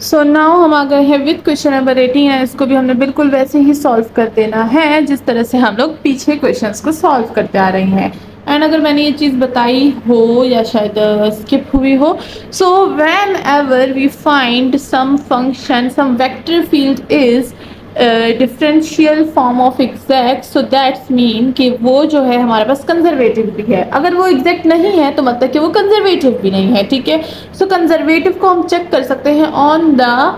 So now हम आ गए हैं विद क्वेश्चन नंबर 18 है। इसको भी हमने बिल्कुल वैसे ही सॉल्व कर देना है जिस तरह से हम लोग पीछे क्वेश्चंस को सॉल्व करते आ रहे हैं। एंड अगर मैंने ये चीज़ बताई हो या शायद स्किप हुई हो, so whenever we find some function some vector field is differential form of exact, so that's mean कि वो जो है हमारे पास कंजर्वेटिव भी है। अगर वो एग्जैक्ट नहीं है तो मतलब कि वो कंजर्वेटिव भी नहीं है। ठीक है, सो कंजर्वेटिव को हम चेक कर सकते हैं on the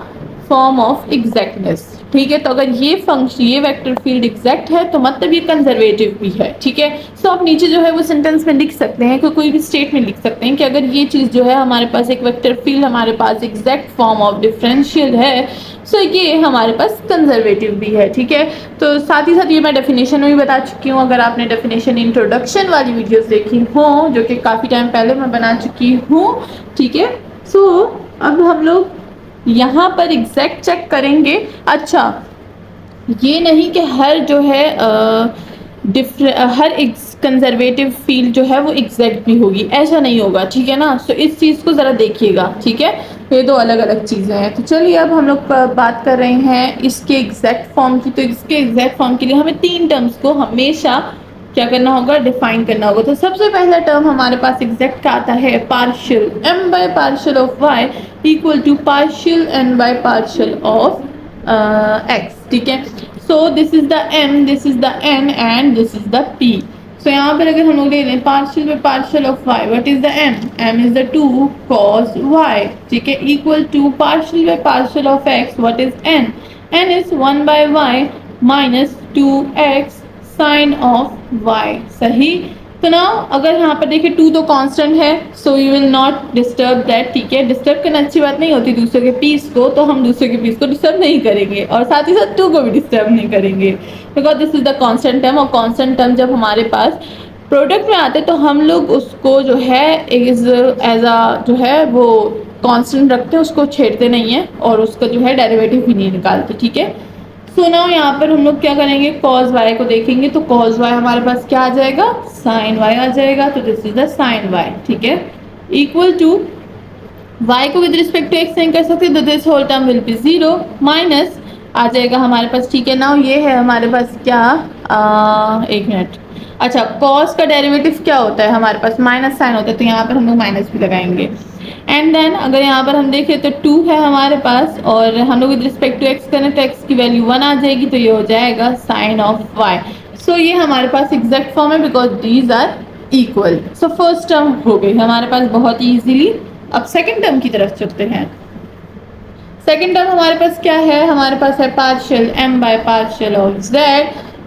form of exactness. ठीक है, तो अगर ये फंक्शन ये वेक्टर फील्ड एग्जैक्ट है तो मतलब ये कंजर्वेटिव भी है। ठीक है, सो आप नीचे जो है वो सेंटेंस में लिख सकते हैं कि कोई भी स्टेटमेंट लिख सकते हैं कि अगर ये चीज़ जो है हमारे पास एक वेक्टर फील्ड हमारे पास एग्जैक्ट फॉर्म ऑफ डिफरेंशियल है, सो ये हमारे पास कंजर्वेटिव भी है। ठीक है, तो साथ ही साथ ये मैं डेफिनेशन में भी बता चुकी हूँ। अगर आपने डेफिनेशन इंट्रोडक्शन वाली वीडियोस देखी हो जो कि काफ़ी टाइम पहले मैं बना चुकी हूँ। ठीक है, सो अब हम लोग यहाँ पर एग्जैक्ट चेक करेंगे। अच्छा, ये नहीं कि हर जो है हर कंजर्वेटिव फील्ड जो है वो एग्जैक्ट भी होगी, ऐसा नहीं होगा। ठीक है ना, सो इस चीज़ को ज़रा देखिएगा। ठीक है, ये दो अलग अलग चीज़ें हैं। तो चलिए अब हम लोग बात कर रहे हैं इसके एग्जैक्ट फॉर्म की। तो इसके एग्जैक्ट फॉर्म के लिए हमें तीन टर्म्स को हमेशा क्या करना होगा, डिफाइन करना होगा। तो सबसे पहला टर्म हमारे पास एग्जैक्ट का आता है partial m by partial of y equal to partial n by partial of x। ठीक है, so this is the m, this is the n and this is the p। सो यहाँ पर अगर हम लोग ले लें partial by partial of y, what is the m is the 2 cos y। ठीक है, equal to partial by partial of x, what is n is 1 bye y minus 2x sine of y। सही, तो ना अगर यहाँ पर देखिए 2 तो कांस्टेंट है, so you will not disturb that. ठीक है, डिस्टर्ब करना अच्छी बात नहीं होती दूसरे के पीस को, तो हम दूसरे के पीस को डिस्टर्ब नहीं करेंगे और साथ ही साथ 2 को भी डिस्टर्ब नहीं करेंगे because this is the constant term. और कांस्टेंट टर्म जब हमारे पास प्रोडक्ट में आते तो हम लोग उसको जो है एज अ जो है वो कांस्टेंट रखते हैं, उसको छेड़ते नहीं है और उसका जो है डेरिवेटिव भी नहीं निकालते। ठीक है, सो नाउ यहाँ पर हम लोग क्या करेंगे, cos y को देखेंगे तो cos y हमारे पास क्या आ जाएगा, sin y आ जाएगा। तो this is the sin y। ठीक है, इक्वल टू y को विद रिस्पेक्ट टू x नहीं कर सकते तो this whole term will be 0 minus आ जाएगा हमारे पास। ठीक है, नाउ ये है हमारे पास क्या, एक मिनट। अच्छा, cos का डेरिवेटिव क्या होता है हमारे पास, माइनस साइन होता है, तो यहाँ पर हम लोग माइनस भी लगाएंगे। एंड देन अगर यहाँ पर हम देखें तो 2 है हमारे पास और हम लोग विद रिस्पेक्ट टू x करें तो x की वैल्यू 1 आ जाएगी, तो ये हो जाएगा साइन ऑफ y। सो ये हमारे पास एग्जैक्ट फॉर्म है because these are equal. So first term हो गई हमारे पास बहुत ही इजीली। अब सेकंड टर्म की तरफ चलते हैं। सेकंड टर्म हमारे पास क्या है, हमारे पास है partial m by partial of z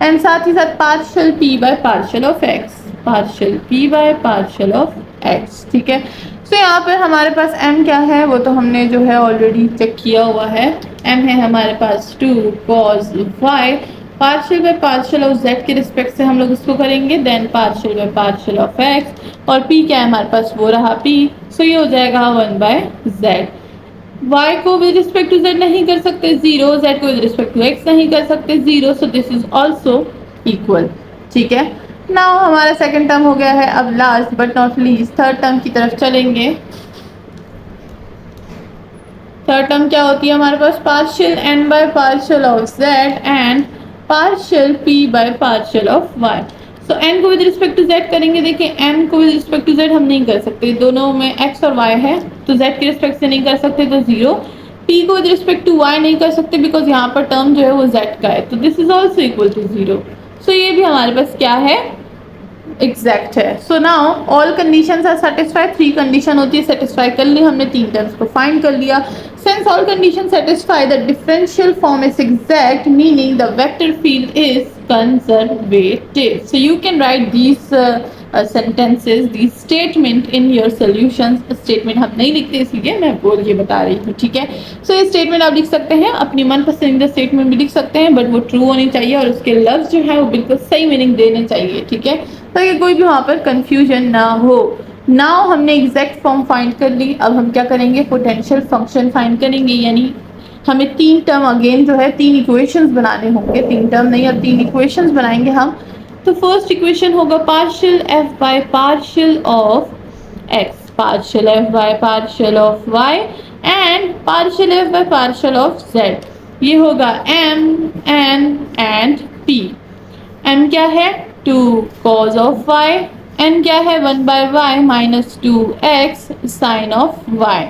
and साथ ही साथ partial p by partial of x, partial p by partial of x। ठीक है, तो यहाँ पर हमारे पास m क्या है वो तो हमने जो है ऑलरेडी चेक किया हुआ है। m है हमारे पास 2 cos y, partial by partial of z के रिस्पेक्ट से हम लोग इसको करेंगे, then partial by partial of x और p क्या है हमारे पास, वो रहा p। सो ये हो जाएगा 1 बाय z। y को विद रिस्पेक्ट टू z नहीं कर सकते 0, z को विद रिस्पेक्ट टू x नहीं कर सकते 0, सो दिस इज ऑल्सो इक्वल। ठीक है, नाउ हमारा सेकंड टर्म हो गया है। अब last but not least third term की तरफ चलेंगे। थर्ड टर्म क्या होती है हमारे पास, partial n by partial of z and partial p by partial of y। So n को विद रिस्पेक्ट टू z करेंगे, देखिए n को विद रिस्पेक्ट टू z हम नहीं कर सकते, दोनों में x और y है तो z के रिस्पेक्ट से नहीं कर सकते तो 0। p को विद रिस्पेक्ट टू y नहीं कर सकते बिकॉज यहाँ पर टर्म जो है वो z का है, तो this is also equal to 0। So ये भी हमारे पास क्या है, एग्जैक्ट है। So now all conditions are satisfied, 3 condition होती है, सेटिस्फाई कर ली हमने, 3 टर्म्स को फाइंड कर लिया। Since all condition satisfy the differential form is exact meaning the vector field is conservative. So you can write these sentences, these statement in your solutions। Statement हम नहीं लिखते इसलिए मैं बोल के बता रही हूँ। ठीक है, सो ये स्टेटमेंट आप लिख सकते हैं, अपनी मन पसंदीदा स्टेटमेंट भी लिख सकते हैं बट वो ट्रू होनी चाहिए और उसके लफ्ज जो है वो बिल्कुल सही मीनिंग देने चाहिए। ठीक है, ताकि कोई भी वहाँ पर कंफ्यूजन ना हो। नाउ हमने एग्जैक्ट फॉर्म फाइंड कर ली, अब हम क्या करेंगे, पोटेंशियल फंक्शन फाइंड करेंगे, यानी हमें 3 टर्म अगेन जो है 3 इक्वेशंस बनाने होंगे, 3 टर्म नहीं अब 3 इक्वेशंस बनाएंगे हम। तो फर्स्ट इक्वेशन होगा partial f by partial of x, partial f by partial of y and partial f by partial of z, ये होगा m n and p. M क्या है 2 cos ऑफ y, एन क्या है 1 by y minus 2x sine of y,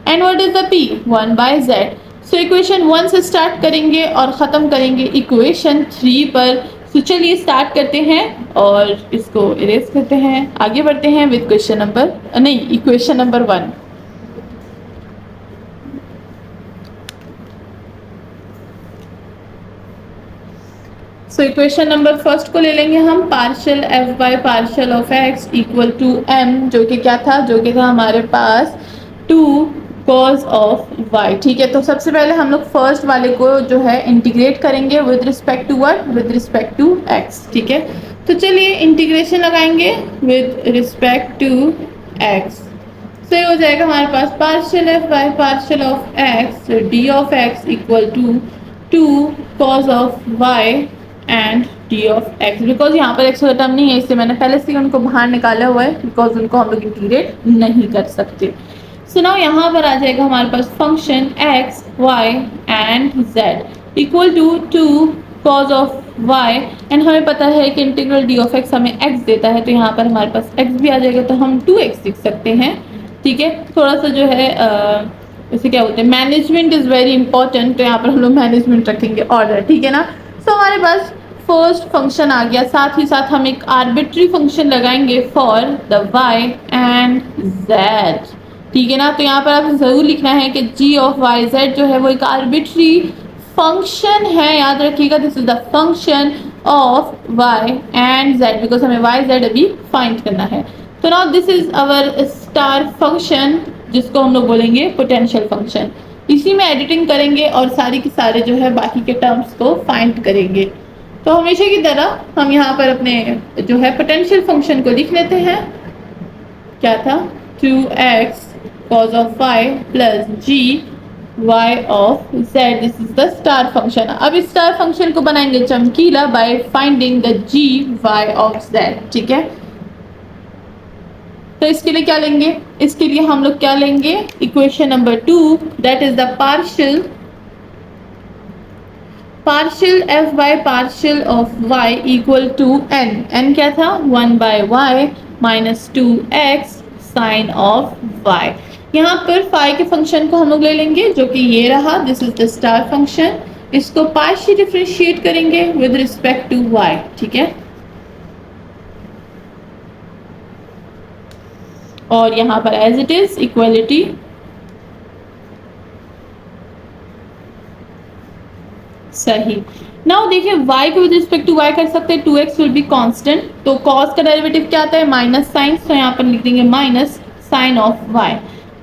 and what is the p 1 by z। So equation 1 से start करेंगे और ख़त्म करेंगे इक्वेशन 3 पर। तो चलिए स्टार्ट करते हैं और इसको इरेज करते हैं, आगे बढ़ते हैं विद क्वेश्चन नंबर नहीं equation number 1। So equation number first को ले लेंगे हम, partial f by partial of x equal to m, जो कि क्या था, जो कि था हमारे पास 2 cos ऑफ y। ठीक है, तो सबसे पहले हम लोग फर्स्ट वाले को जो है इंटीग्रेट करेंगे with respect to what, with respect to x। ठीक है, तो चलिए इंटीग्रेशन लगाएंगे विद रिस्पेक्ट टू x। तो ये हो जाएगा हमारे पास partial f by partial of x d of x equal to 2 cos of y and d of x. Because यहाँ पर एक्स का टर्म नहीं है, इससे मैंने पहले से उनको बाहर निकाला हुआ है, बिकॉज उनको हम लोग इंटीग्रेट नहीं कर सकते। सो नाउ यहाँ पर आ जाएगा हमारे पास function x y and z equal to 2 cos of y, and हमें पता है कि इंटीग्रल डी ऑफ x हमें x देता है, तो यहाँ पर हमारे पास x भी आ जाएगा, तो हम 2x लिख सकते हैं। ठीक है, थोड़ा सा जो है इसे क्या बोलते हैं, मैनेजमेंट इज़ वेरी इंपॉर्टेंट, तो यहाँ पर हम लोग मैनेजमेंट रखेंगे ऑर्डर। ठीक है ना, तो हमारे पास फर्स्ट फंक्शन आ गया, साथ ही साथ हम एक आर्बिट्री फंक्शन लगाएंगे for the y and z। ठीक है ना, तो यहाँ पर आपको ज़रूर लिखना है कि g ऑफ y z जो है वो एक आर्बिट्री फंक्शन है, याद रखिएगा, this is the function of y and z, because हमें y z अभी फाइंड करना है। तो now this is our star function, जिसको हम लोग बोलेंगे पोटेंशियल फंक्शन। इसी में एडिटिंग करेंगे और सारी की सारे जो है बाकी के टर्म्स को फाइंड करेंगे। तो हमेशा की तरह हम यहाँ पर अपने जो है पोटेंशियल फंक्शन को लिख लेते हैं, क्या था 2x cos of y plus g y of z, this is the star function. अब इस स्टार फंक्शन को बनाएंगे चमकीला by finding the g y of z। ठीक है, तो इसके लिए क्या लेंगे, इसके लिए हम लोग क्या लेंगे, equation number 2, that is the partial f by partial of y equal to n। n क्या था 1 by y minus 2x sine of y। यहाँ पर फाई के फंक्शन को हम लोग ले लेंगे, जो कि ये रहा, this is the star function. इसको पार्शियल डिफरेंशिएट करेंगे विद रिस्पेक्ट टू y। ठीक है, और यहाँ पर एज इट इज इक्वलिटी, सही। नाउ देखिए y को विद रिस्पेक्ट टू y कर सकते हैं, 2x विल बी कांस्टेंट, तो cos का डेरिवेटिव क्या आता है माइनस साइन, तो यहाँ पर लिख देंगे minus sine of y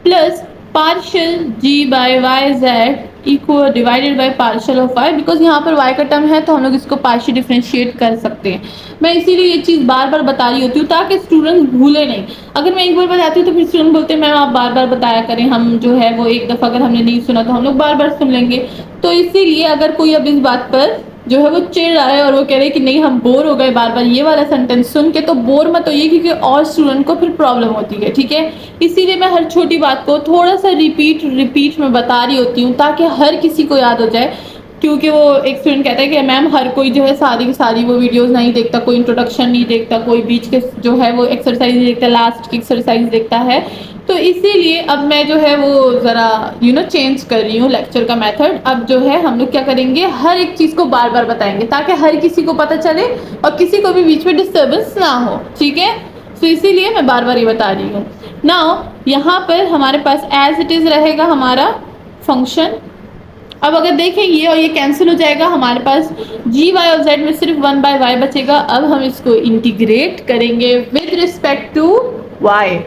plus partial g by y z equal divided by partial of y, because यहाँ पर y का टर्म है तो हम लोग इसको पार्शियल डिफरेंशिएट कर सकते हैं। मैं इसीलिए ये चीज़ बार बार बता रही होती हूँ ताकि स्टूडेंट्स भूले नहीं। अगर मैं एक बार बताती हूँ तो फिर स्टूडेंट बोलते हैं मैम आप बार बार बताया करें, हम जो है वो एक दफ़ा अगर हमने नहीं सुना तो हम लोग बार बार सुन लेंगे। तो इसीलिए अगर कोई अब इस बात पर जो है वो चिढ़ रहा है और वो कह रहे हैं कि नहीं हम बोर हो गए बार बार ये वाला सेंटेंस सुन के, तो बोर मत होइए, क्योंकि और स्टूडेंट को फिर प्रॉब्लम होती है। ठीक है, इसीलिए मैं हर छोटी बात को थोड़ा सा रिपीट में बता रही होती हूँ ताकि हर किसी को याद हो जाए। क्योंकि वो एक स्टूडेंट कहता है कि मैम हर कोई जो है सारी की सारी वो वीडियोस नहीं देखता, कोई इंट्रोडक्शन नहीं देखता, कोई बीच के जो है वो एक्सरसाइज नहीं देखता, लास्ट की एक्सरसाइज देखता है। तो इसीलिए अब मैं जो है वो ज़रा चेंज कर रही हूँ लेक्चर का मेथड। अब जो है हम लोग क्या करेंगे, हर एक चीज़ को बार बार बताएंगे ताकि हर किसी को पता चले और किसी को भी बीच में डिस्टर्बेंस ना हो। ठीक है, तो इसीलिए मैं बार बार ये बता रही हूँ। नाउ यहाँ पर हमारे पास एज इट इज़ रहेगा हमारा फंक्शन। अब अगर देखें ये और ये कैंसिल हो जाएगा, हमारे पास जी वाई और जेड में सिर्फ 1 by y बचेगा। अब हम इसको इंटीग्रेट करेंगे with respect to y।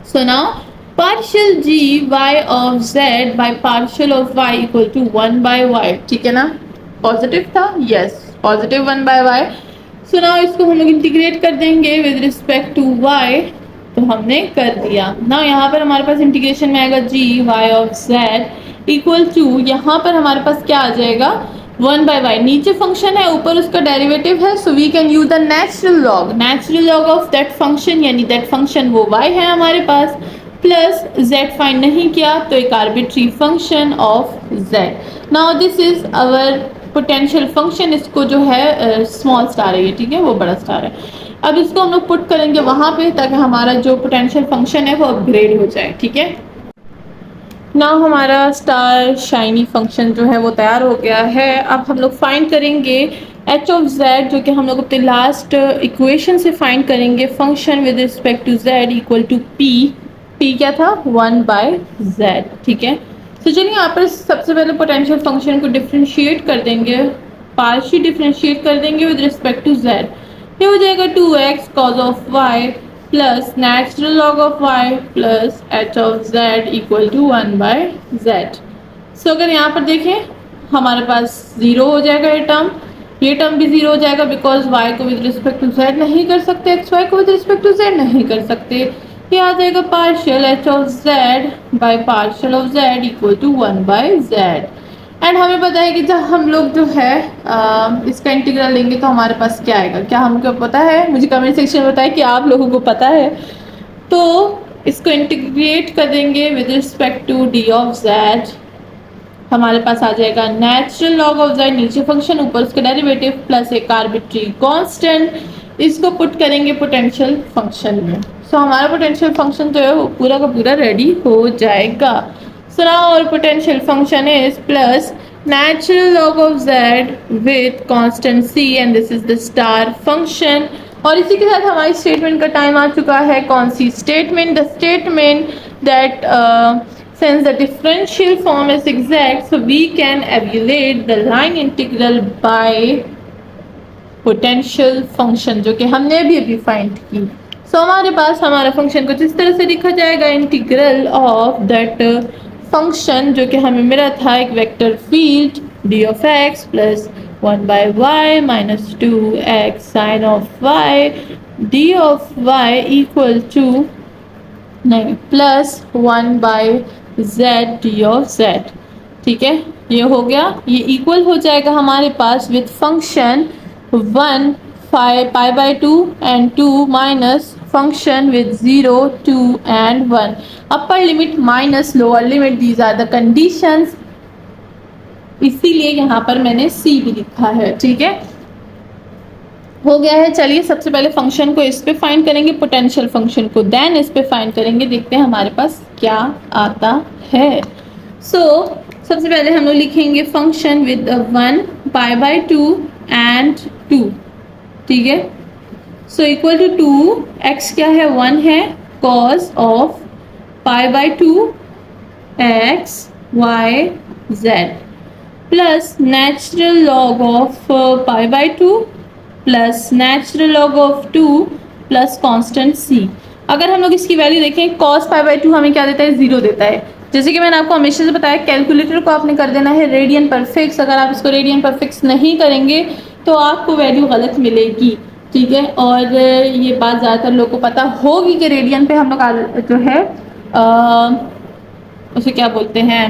So now partial g y of z by partial of y equal to 1 by y। ठीक है ना, पॉजिटिव था, yes positive 1 by y। So now इसको हम लोग इंटीग्रेट कर देंगे विद रिस्पेक्ट टू y, तो हमने कर दिया। ना यहाँ पर हमारे पास इंटीग्रेशन में आएगा g y of z equal to, यहाँ पर हमारे पास क्या आ जाएगा, 1/y नीचे फंक्शन है, ऊपर उसका डेरिवेटिव है, so we can use the natural log of that function, यानी दैट फंक्शन वो y है हमारे पास, प्लस z फाइंड नहीं किया तो एक arbitrary function of z। Now this is our potential function, इसको जो है स्मॉल स्टार है ये, ठीक है, वो बड़ा स्टार है। अब इसको हम लोग पुट करेंगे वहां पे ताकि हमारा जो पोटेंशियल फंक्शन है वो अपग्रेड हो जाए, ठीक है। नाउ हमारा स्टार शाइनी फंक्शन जो है वो तैयार हो गया है। अब हम लोग फाइंड करेंगे एच ऑफ जेड, जो कि हम लोग अपने लास्ट इक्वेशन से फाइंड करेंगे function with respect to z equal to p. P क्या था? 1/z, ठीक है। तो चलिए यहाँ पर सबसे पहले पोटेंशियल फंक्शन को डिफ्रेंशिएट कर देंगे, पार्शियल डिफ्रेंशिएट कर देंगे विद रिस्पेक्ट टू जेड। ये हो जाएगा 2x cos of y plus natural log of y plus h of z equal to 1/z। So अगर यहाँ पर देखें हमारे पास जीरो हो जाएगा ये टर्म भी जीरो हो जाएगा बिकॉज y को विद रिस्पेक्ट टू z नहीं कर सकते, xy को विद रिस्पेक्ट टू z नहीं कर सकते। ये आ जाएगा partial h of z by partial of z equal to 1/z। And हमें पता है कि जब हम लोग जो है इसका इंटीग्रल लेंगे तो हमारे पास क्या आएगा, क्या हमको पता है? मुझे कमेंट सेक्शन में बताएं कि आप लोगों को पता है। तो इसको इंटीग्रेट कर देंगे with respect to d of z, हमारे पास आ जाएगा नेचुरल लॉग ऑफ जेड, नीचे फंक्शन ऊपर उसका डेरिवेटिव प्लस एक आर्बिट्री कांस्टेंट, इसको पुट करेंगे पोटेंशियल फंक्शन में। सो हमारा पोटेंशियल फंक्शन जो है वो पूरा का पूरा रेडी हो जाएगा। So now our potential function is plus natural log of z with constant c and this is the star function। और इसी के साथ हमारी स्टेटमेंट का टाइम आ चुका है। कौन सी statement? The statement that since the differential form is exact so we can evaluate the line integral by potential function, जो कि हमने अभी फाइंड की। सो हमारे पास हमारा फंक्शन कुछ इस तरह से लिखा जाएगा, इंटीग्रल ऑफ दैट फंक्शन जो कि हमें मिला था एक vector field d of x plus 1/y minus 2x sine of y d of y equal to नहीं plus 1/z d of z, ठीक है। ये हो गया, ये इक्वल हो जाएगा हमारे पास with function 1 π/2 and 2 minus function with 0, 2 and 1, upper limit minus lower limit, these are the conditions, इसीलिए यहाँ पर मैंने C भी लिखा है, ठीक है। हो गया है। चलिए सबसे पहले फंक्शन को इस पे फाइंड करेंगे, पोटेंशियल फंक्शन को, देन इस पे फाइंड करेंगे, देखते हैं हमारे पास क्या आता है। सो सबसे पहले हम लोग लिखेंगे फंक्शन विद 1 π/2 and 2, ठीक है। सो इक्वल टू 2, x क्या है? 1 है, cos of π/2 x y z plus natural log of π/2 plus natural log of 2 plus constant c। अगर हम लोग इसकी वैल्यू देखें, cos π/2 हमें क्या देता है? 0 देता है। जैसे कि मैंने आपको हमेशा से बताया, कैलकुलेटर को आपने कर देना है रेडियन पर फिक्स। अगर आप इसको रेडियन पर फिक्स नहीं करेंगे तो आपको वैल्यू गलत मिलेगी, ठीक है। और ये बात ज़्यादातर लोगों को पता होगी कि रेडियन पे हम लोग जो है उसे क्या बोलते हैं,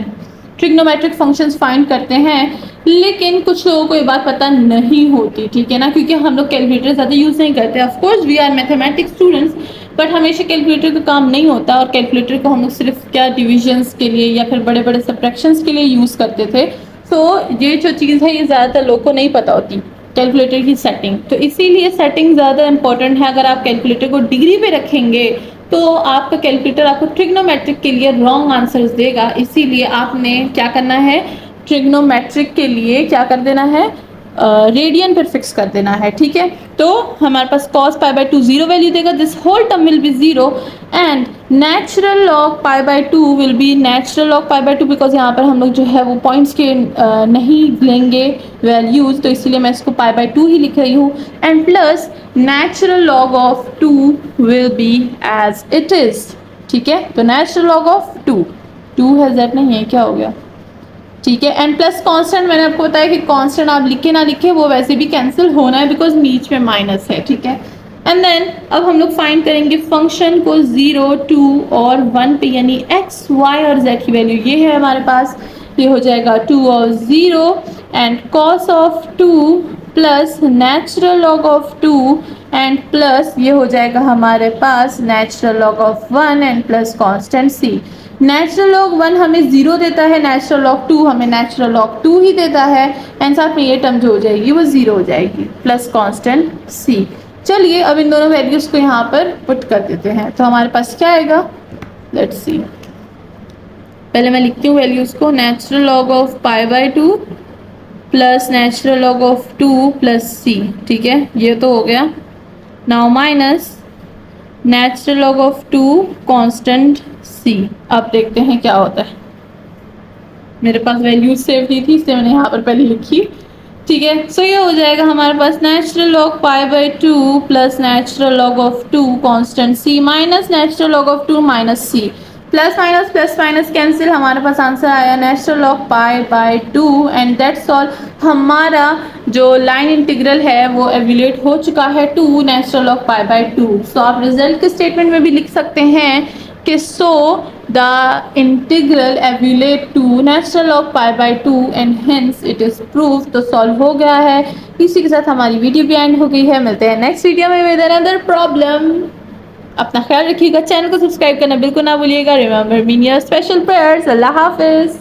ट्रिग्नोमेट्रिक फंक्शंस फाइंड करते हैं, लेकिन कुछ लोगों को ये बात पता नहीं होती, ठीक है ना, क्योंकि हम लोग कैलकुलेटर ज़्यादा यूज़ नहीं करते। Of course we are mathematics students, but हमेशा कैलकुलेटर का काम नहीं होता, और कैलकुलेटर को हम लोग सिर्फ क्या डिविजन्स के लिए या फिर बड़े बड़े सब्ट्रैक्शंस के लिए यूज़ करते थे। तो ये जो चीज़ है ये ज़्यादातर लोगों को नहीं पता होती, कैलकुलेटर की सेटिंग। तो इसीलिए सेटिंग ज़्यादा इंपॉर्टेंट है। अगर आप कैलकुलेटर को डिग्री पे रखेंगे तो आपका कैलकुलेटर आपको ट्रिग्नोमेट्रिक के लिए रॉन्ग आंसर्स देगा। इसीलिए आपने क्या करना है, ट्रिग्नोमेट्रिक के लिए क्या कर देना है, रेडियन पर फिक्स कर देना है, ठीक है। तो हमारे पास cos π/2 0 वैल्यू देगा, this whole term will be 0 and natural log π/2 will be natural log π/2, because यहाँ पर हम लोग जो है वो पॉइंट्स के नहीं लेंगे वैल्यूज, तो इसलिए मैं इसको π/2 ही लिख रही हूँ। And plus natural log of 2 will be as it is, ठीक है। तो नेचुरल लॉग ऑफ 2 है, z नहीं है, क्या हो गया, ठीक है। एंड प्लस कांस्टेंट, मैंने आपको बताया कि कांस्टेंट आप लिखे ना लिखे वो वैसे भी कैंसिल होना है बिकॉज बीच में माइनस है, ठीक है। एंड देन अब हम लोग फाइंड करेंगे फंक्शन को 0, 2 और 1 पे, यानी x, y और z की वैल्यू ये है हमारे पास। ये हो जाएगा 2 और 0 and cos of 2 plus natural log of 2 and plus ये हो जाएगा हमारे पास natural log of 1 and plus constant c। Natural log 1 हमें 0 देता है, नेचुरल लॉग 2 हमें नेचुरल लॉग 2 ही देता है एंड साथ में ये टर्म जो हो जाएगी वो 0 हो जाएगी प्लस कांस्टेंट c। चलिए अब इन दोनों वैल्यूज़ को यहाँ पर पुट कर देते हैं, तो हमारे पास क्या आएगा, लेट्स सी। पहले मैं लिखती हूँ वैल्यूज़ को, natural log of pi by 2 plus natural log of 2 plus c, ठीक है, ये तो हो गया। Now minus natural log of 2 constant c. अब देखते हैं क्या होता है। मेरे पास वैल्यूज सेव नहीं थी इसलिए मैंने यहाँ पर पहले लिखी, ठीक है। सो ये हो जाएगा हमारे पास natural log pi by 2 plus natural log of 2 constant c minus natural log of 2 minus c. Plus minus cancel, हमारे पास आंसर आया natural log pi by 2 and that's all. हमारा जो लाइन इंटीग्रल है वो एवेल्यूएट हो चुका है to natural log pi by 2। So आप रिजल्ट के स्टेटमेंट में भी लिख सकते हैं कि so the integral evaluate to natural log pi by 2 and hence it is proof. तो सॉल्व हो गया है। इसी के साथ हमारी वीडियो भी एंड हो गई है। मिलते हैं नेक्स्ट वीडियो में विद अनदर प्रॉब्लम। अपना ख्याल रखिएगा, चैनल को सब्सक्राइब करना बिल्कुल ना भूलिएगा। Remember mean your special prayers. Allah Hafiz.